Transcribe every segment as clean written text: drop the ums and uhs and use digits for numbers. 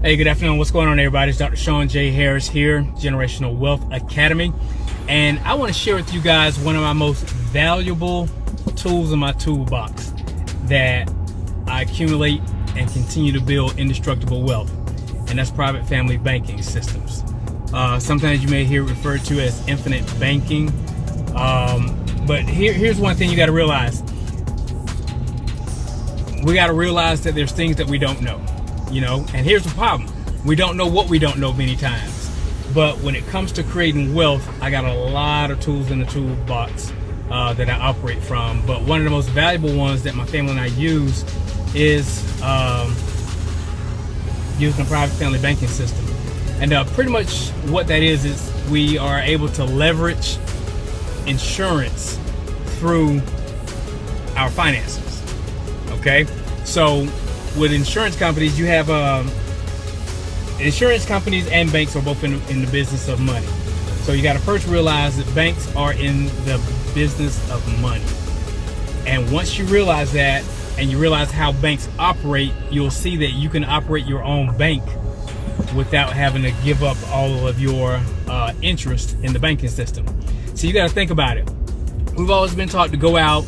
Hey, good afternoon. What's going on, everybody? It's Dr. Sean J. Harris here, Generational Wealth Academy. And I want to share with you guys one of my most valuable tools in my toolbox that I accumulate and continue to build indestructible wealth. And that's private family banking systems. Sometimes you may hear it referred to as infinite banking. But here's one thing you got to realize. We got to realize that there's things that we don't know. And here's the problem. We don't know what we don't know many times. But when it comes to creating wealth, I got a lot of tools in the toolbox that I operate from. But one of the most valuable ones that my family and I use is using a private family banking system. And pretty much what that is we are able to leverage insurance through our finances. Okay? So with insurance companies, you have insurance companies and banks are both in the business of money. So you got to first realize that banks are in the business of money. And once you realize that and you realize how banks operate, you'll see that you can operate your own bank without having to give up all of your interest in the banking system. So you got to think about it. We've always been taught to go out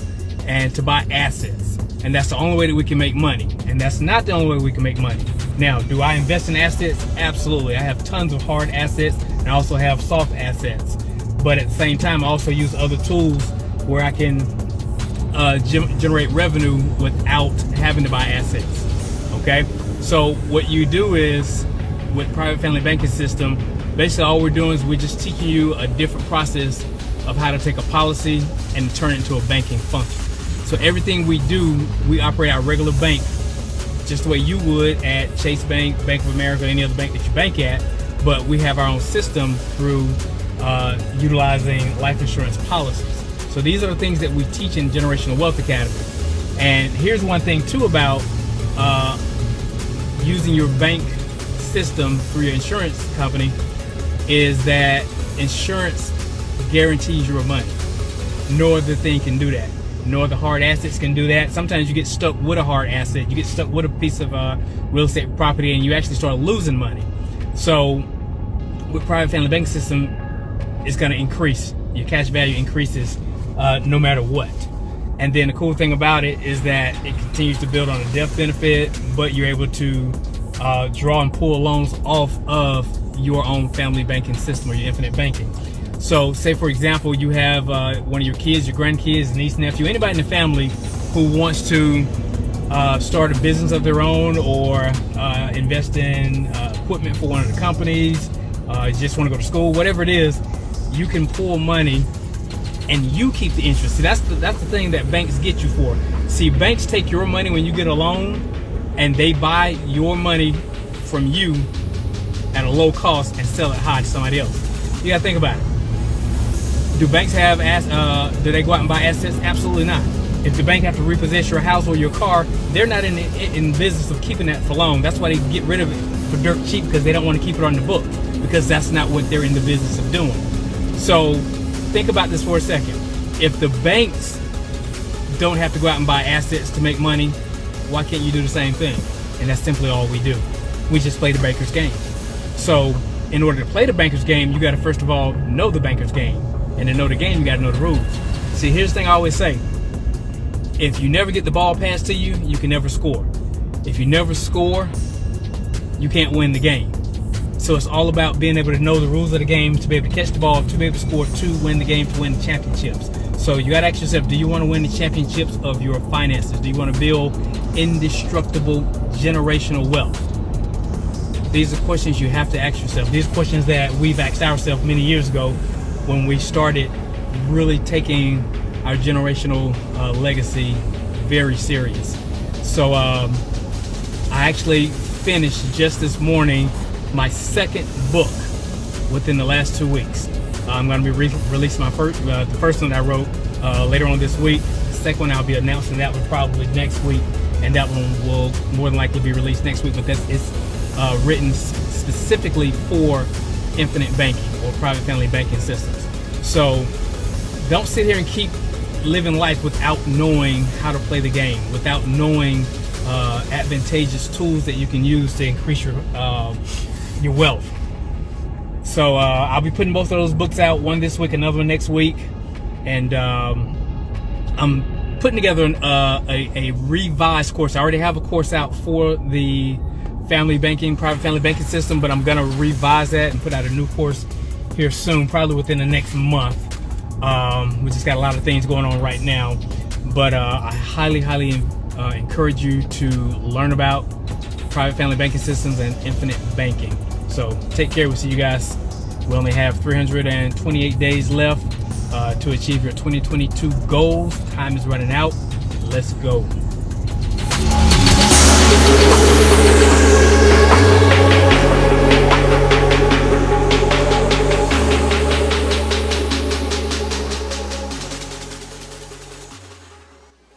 and to buy assets. And that's the only way that we can make money. And that's not the only way we can make money. Now, do I invest in assets? Absolutely. I have tons of hard assets and I also have soft assets. But at the same time, I also use other tools where I can generate revenue without having to buy assets. Okay? So what you do is, with private family banking system, basically all we're doing is we're just teaching you a different process of how to take a policy and turn it into a banking function. So everything we do, we operate our regular bank just the way you would at Chase Bank, Bank of America, any other bank that you bank at, but we have our own system through utilizing life insurance policies. So these are the things that we teach in Generational Wealth Academy. And here's one thing too about using your bank system through your insurance company is that insurance guarantees your money. No other thing can do that. No other hard assets can do that. Sometimes you get stuck with a hard asset. You get stuck with a piece of real estate property and you actually start losing money. So with private family banking system, it's going to increase. Your cash value increases no matter what. And then the cool thing about it is that it continues to build on a death benefit, but you're able to draw and pull loans off of your own family banking system or your infinite banking. So say, for example, you have one of your kids, your grandkids, niece, nephew, anybody in the family who wants to start a business of their own or invest in equipment for one of the companies, just want to go to school, whatever it is, you can pull money and you keep the interest. See, that's the thing that banks get you for. See, banks take your money when you get a loan and they buy your money from you at a low cost and sell it high to somebody else. You got to think about it. Do banks have do they go out and buy assets? Absolutely not. If the bank have to repossess your house or your car, they're not in business of keeping that for long. That's why they get rid of it for dirt cheap, because they don't want to keep it on the book, because that's not what they're in the business of doing. So think about this for a second. If the banks don't have to go out and buy assets to make money, why can't you do the same thing? And that's simply all we do. We just play the banker's game. So in order to play the banker's game, you got to first of all know the banker's game. And to know the game, you got to know the rules. See, here's the thing I always say. If you never get the ball passed to you, you can never score. If you never score, you can't win the game. So it's all about being able to know the rules of the game, to be able to catch the ball, to be able to score, to win the game, to win the championships. So you got to ask yourself, do you want to win the championships of your finances? Do you want to build indestructible generational wealth? These are questions you have to ask yourself. These are questions that we've asked ourselves many years ago when we started really taking our generational legacy very serious. So I actually finished just this morning my second book within the last 2 weeks. I'm going to be releasing my the first one I wrote later on this week. The second one I'll be announcing that one probably next week, and that one will more than likely be released next week. But it's written specifically for infinite banking or private family banking systems. So don't sit here and keep living life without knowing how to play the game, without knowing advantageous tools that you can use to increase your wealth. So I'll be putting both of those books out, one this week, another one next week, and I'm putting together a revised course. I already have a course out for the private family banking system, but I'm gonna revise that and put out a new course here soon, probably within the next month. We just got a lot of things going on right now, but I highly encourage you to learn about private family banking systems and infinite banking. So take care. We'll see you guys. We only have 328 days left to achieve your 2022 goals. Time is running out. Let's go.